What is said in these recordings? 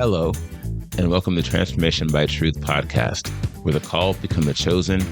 Hello, and welcome to Transformation by Truth podcast, where the called become the chosen,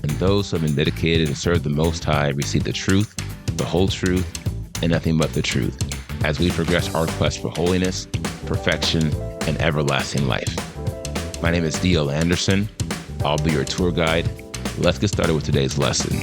and those who have been dedicated to serve the Most High receive the truth, the whole truth, and nothing but the truth, as we progress our quest for holiness, perfection, and everlasting life. My name is D.L. Anderson. I'll be your tour guide. Let's get started with today's lesson.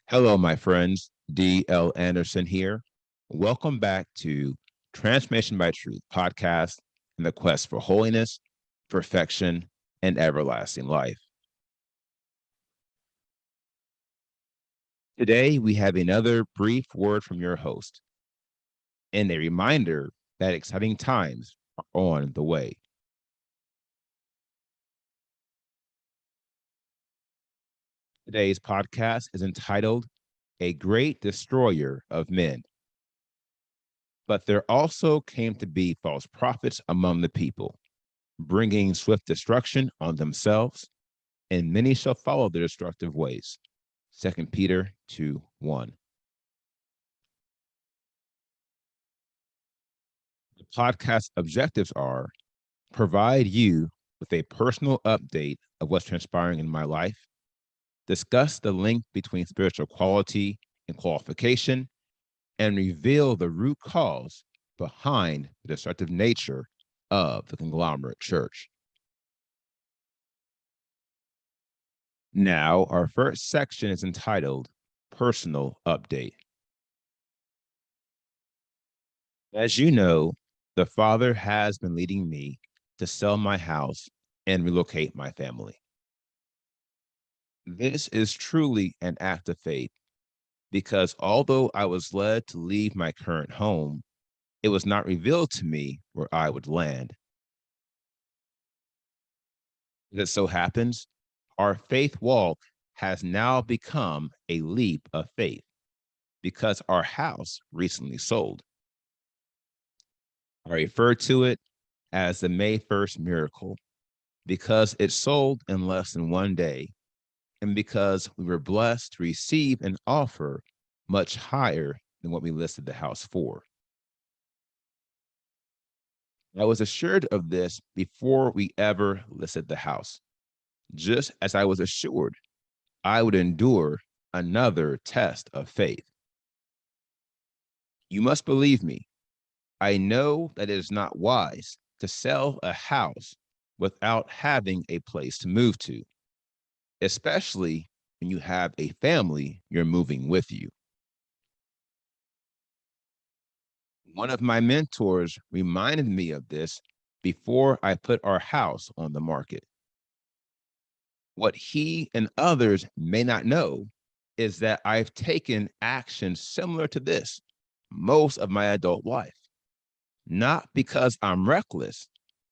Hello, my friends. D.L. Anderson here. Welcome back to Transformation by Truth podcast and the quest for holiness, perfection, and everlasting life. Today, we have another brief word from your host and a reminder that exciting times are on the way. Today's podcast is entitled A Great Destroyer of Men. But there also came to be false prophets among the people, bringing swift destruction on themselves, and many shall follow their destructive ways. 2 Peter 2:1. The podcast objectives are provide you with a personal update of what's transpiring in my life, discuss the link between spiritual quality and qualification, and reveal the root cause behind the destructive nature of the conglomerate church. Now, our first section is entitled Personal Update. As you know, the Father has been leading me to sell my house and relocate my family. This is truly an act of faith because although I was led to leave my current home, it was not revealed to me where I would land. As it so happens, our faith walk has now become a leap of faith because our house recently sold. I refer to it as the May 1st miracle because it sold in less than one day and because we were blessed to receive an offer much higher than what we listed the house for. I was assured of this before we ever listed the house, just as I was assured I would endure another test of faith. You must believe me. I know that it is not wise to sell a house without having a place to move to, especially when you have a family you're moving with you. One of my mentors reminded me of this before I put our house on the market. What he and others may not know is that I've taken actions similar to this most of my adult life, not because I'm reckless,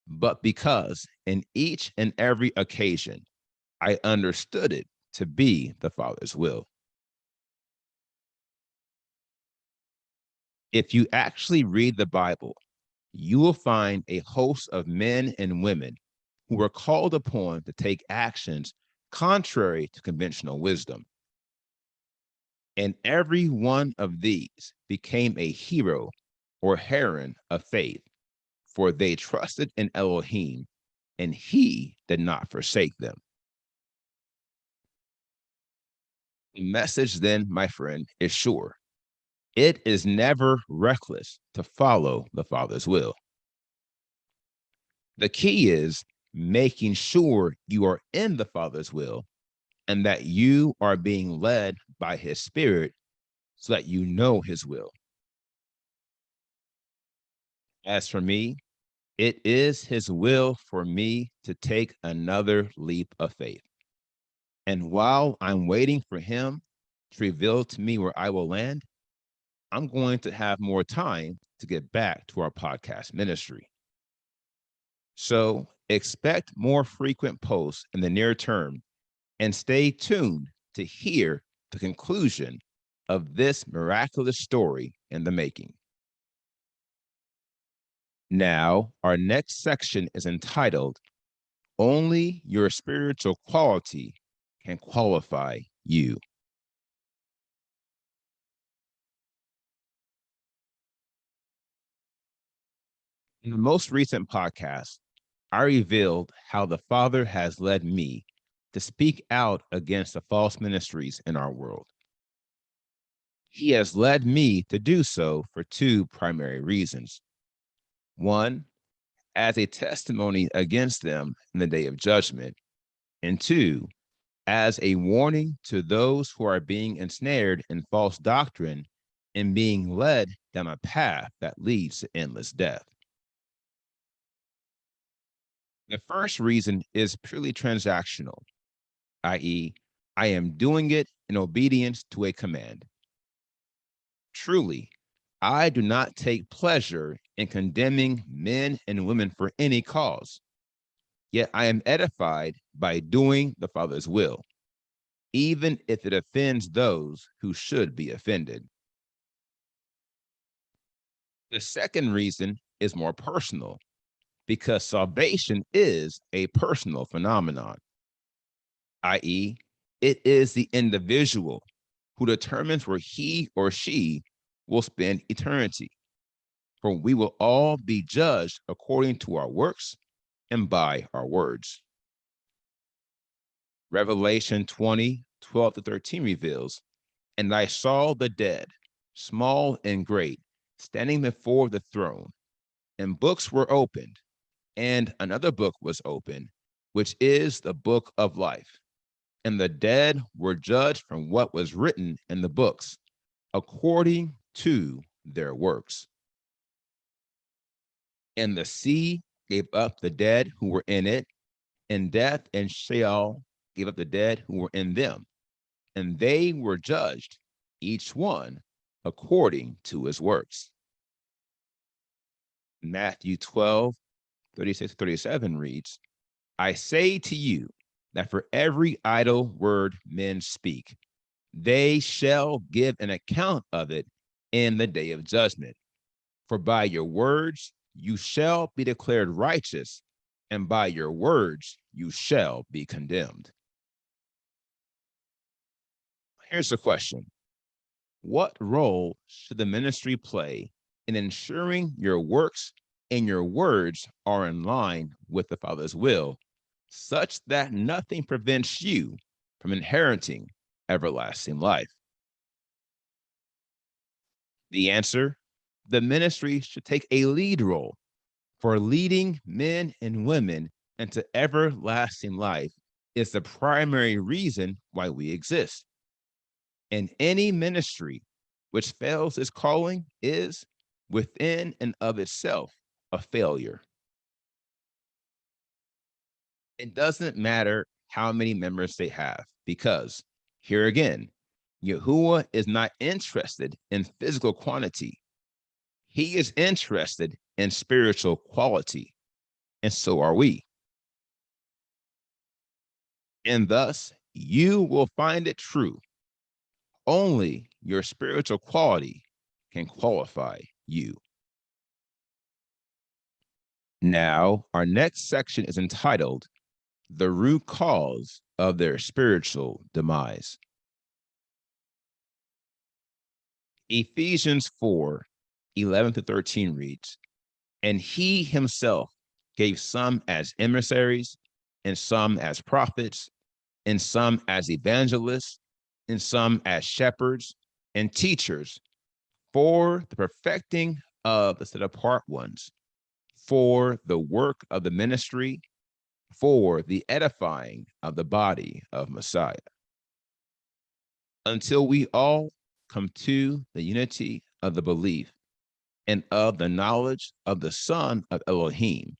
but because in each and every occasion, I understood it to be the Father's will. If you actually read the Bible, you will find a host of men and women who were called upon to take actions contrary to conventional wisdom. And every one of these became a hero or heroine of faith, for they trusted in Elohim, and he did not forsake them. The message then, my friend, is sure. It is never reckless to follow the Father's will. The key is making sure you are in the Father's will and that you are being led by his Spirit so that you know his will. As for me, it is his will for me to take another leap of faith. And while I'm waiting for him to reveal to me where I will land, I'm going to have more time to get back to our podcast ministry. So expect more frequent posts in the near term and stay tuned to hear the conclusion of this miraculous story in the making. Now, our next section is entitled Only your spiritual quality can qualify you. In the most recent podcast, I revealed how the Father has led me to speak out against the false ministries in our world. He has led me to do so for two primary reasons. One, as a testimony against them in the day of judgment, and two, as a warning to those who are being ensnared in false doctrine and being led down a path that leads to endless death. The first reason is purely transactional, i.e., I am doing it in obedience to a command. Truly, I do not take pleasure in condemning men and women for any cause, yet I am edified by doing the Father's will, even if it offends those who should be offended. The second reason is more personal, because salvation is a personal phenomenon, i.e., it is the individual who determines where he or she will spend eternity. For we will all be judged according to our works and by our words. Revelation 20:12-13 reveals, and I saw the dead, small and great, standing before the throne, and books were opened, and another book was opened, which is the book of life. And the dead were judged from what was written in the books, according to their works. And the sea gave up the dead who were in it, and death and Sheol gave up the dead who were in them. And they were judged, each one according to his works. Matthew 12:36-37 reads, I say to you that for every idle word men speak, they shall give an account of it in the day of judgment. For by your words you shall be declared righteous, and by your words you shall be condemned. Here's the question. What role should the ministry play in ensuring your works and your words are in line with the Father's will, such that nothing prevents you from inheriting everlasting life? The answer, the ministry should take a lead role for leading men and women into everlasting life is the primary reason why we exist. And any ministry which fails its calling is, within and of itself, a failure. It doesn't matter how many members they have, because here again, Yahuwah is not interested in physical quantity. He is interested in spiritual quality, and so are we. And thus, you will find it true. Only your spiritual quality can qualify you. Now, our next section is entitled The Root Cause of Their Spiritual Demise. Ephesians 4:11-13 reads, and he himself gave some as emissaries, and some as prophets, and some as evangelists, and some as shepherds and teachers for the perfecting of the set apart ones, for the work of the ministry, for the edifying of the body of Messiah, until we all come to the unity of the belief and of the knowledge of the Son of Elohim,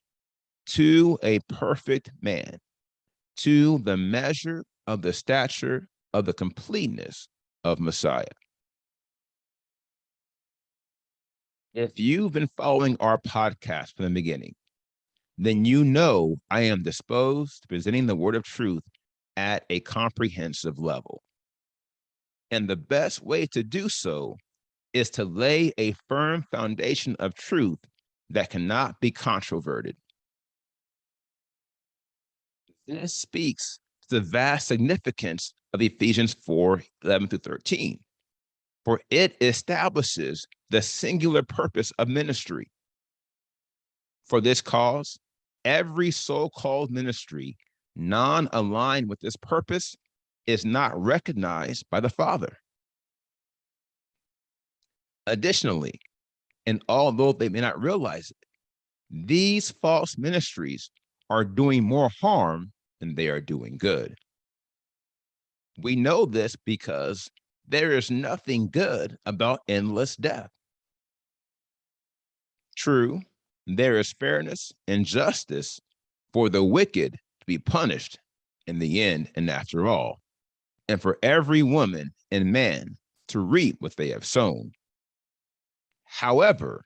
to a perfect man, to the measure of the stature of the completeness of Messiah. If you've been following our podcast from the beginning, then you know I am disposed to presenting the word of truth at a comprehensive level. And the best way to do so is to lay a firm foundation of truth that cannot be controverted. This speaks to the vast significance of Ephesians 4:11-13, for it establishes the singular purpose of ministry. For this cause, every so-called ministry non-aligned with this purpose is not recognized by the Father. Additionally, and although they may not realize it, these false ministries are doing more harm than they are doing good. We know this because there is nothing good about endless death. True, there is fairness and justice for the wicked to be punished in the end and after all, and for every woman and man to reap what they have sown. However,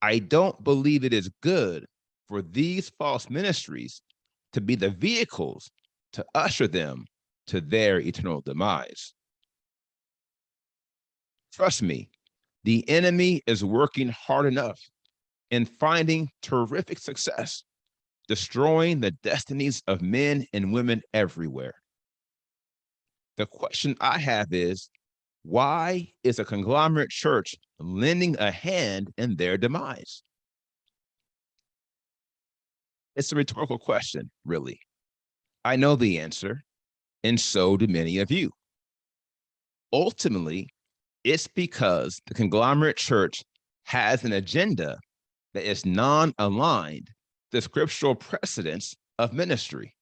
I don't believe it is good for these false ministries to be the vehicles to usher them to their eternal demise. Trust me, the enemy is working hard enough and finding terrific success, destroying the destinies of men and women everywhere. The question I have is, why is a conglomerate church lending a hand in their demise? It's a rhetorical question, really. I know the answer, and so do many of you. Ultimately, it's because the conglomerate church has an agenda that is non-aligned to the scriptural precedents of ministry.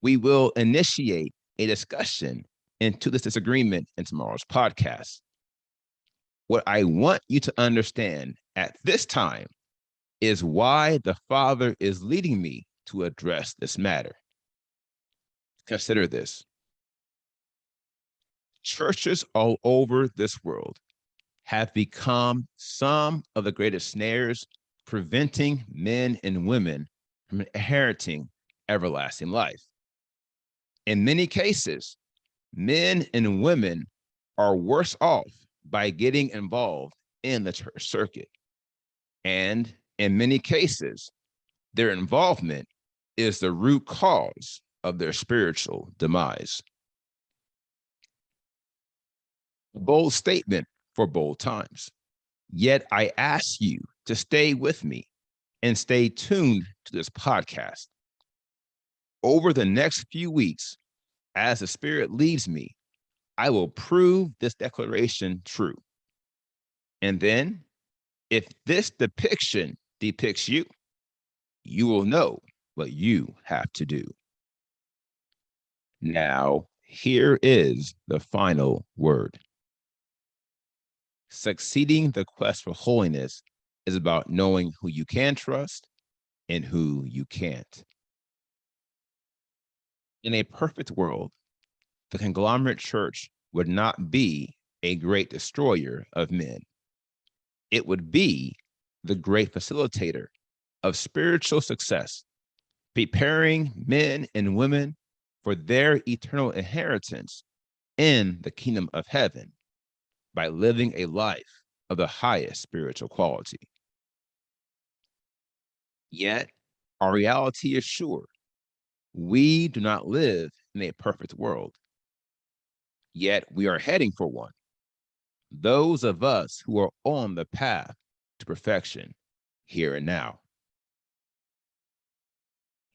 We will initiate a discussion into this disagreement in tomorrow's podcast. What I want you to understand at this time is why the Father is leading me to address this matter. Consider this. Churches all over this world have become some of the greatest snares preventing men and women from inheriting everlasting life. In many cases, men and women are worse off by getting involved in the church circuit. And in many cases, their involvement is the root cause of their spiritual demise. A bold statement for bold times. Yet I ask you to stay with me and stay tuned to this podcast. Over the next few weeks, as the Spirit leads me, I will prove this declaration true. And then, if this depiction depicts you, you will know what you have to do. Now, here is the final word. Succeeding the quest for holiness is about knowing who you can trust and who you can't. In a perfect world, the conglomerate church would not be a great destroyer of men. It would be the great facilitator of spiritual success, preparing men and women for their eternal inheritance in the kingdom of heaven by living a life of the highest spiritual quality. Yet, our reality is sure. We do not live in a perfect world. Yet, we are heading for one. Those of us who are on the path to perfection here and now.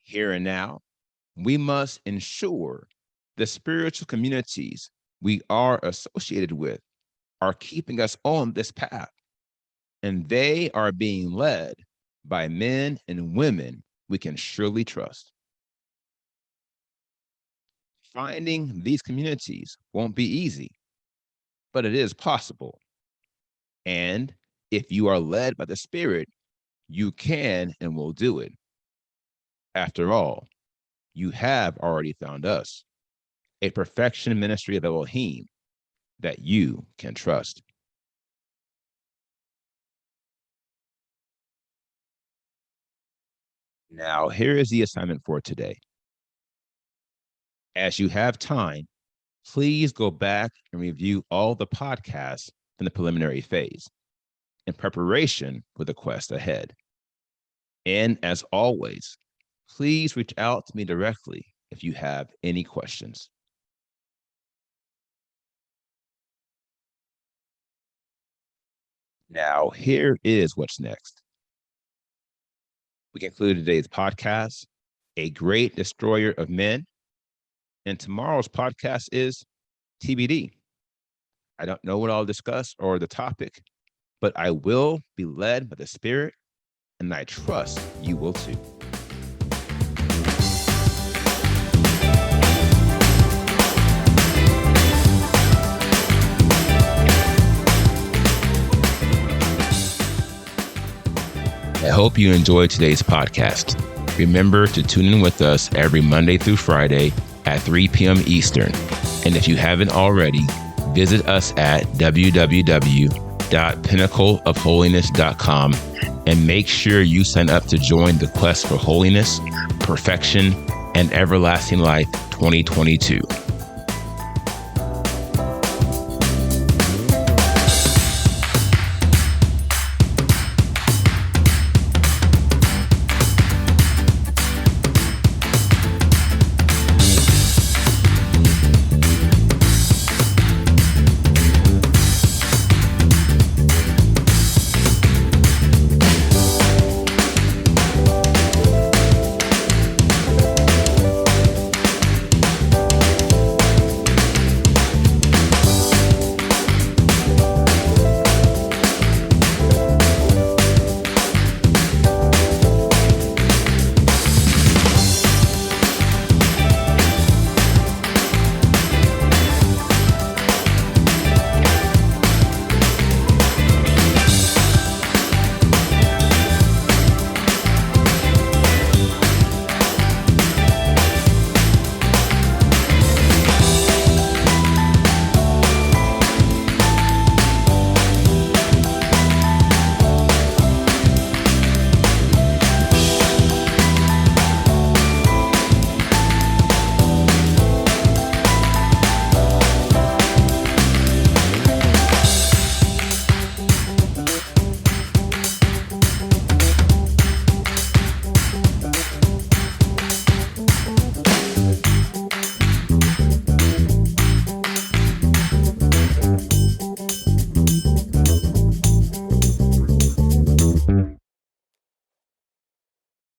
Here and now, we must ensure the spiritual communities we are associated with are keeping us on this path, and they are being led by men and women we can surely trust. Finding these communities won't be easy, but it is possible. And if you are led by the Spirit, you can and will do it. After all, you have already found us, a perfection ministry of Elohim that you can trust. Now, here is the assignment for today. As you have time, please go back and review all the podcasts in the preliminary phase in preparation for the quest ahead. And as always, Please reach out to me directly if you have any questions. Now, here is what's next. We conclude today's podcast, A Great Destroyer of Men. And tomorrow's podcast is TBD. I don't know what I'll discuss or the topic, but I will be led by the Spirit, and I trust you will too. I hope you enjoyed today's podcast. Remember to tune in with us every Monday through Friday at 3 p.m. Eastern. And if you haven't already, visit us at www.pinnacleofholiness.com and make sure you sign up to join the quest for holiness, perfection, and everlasting life 2022.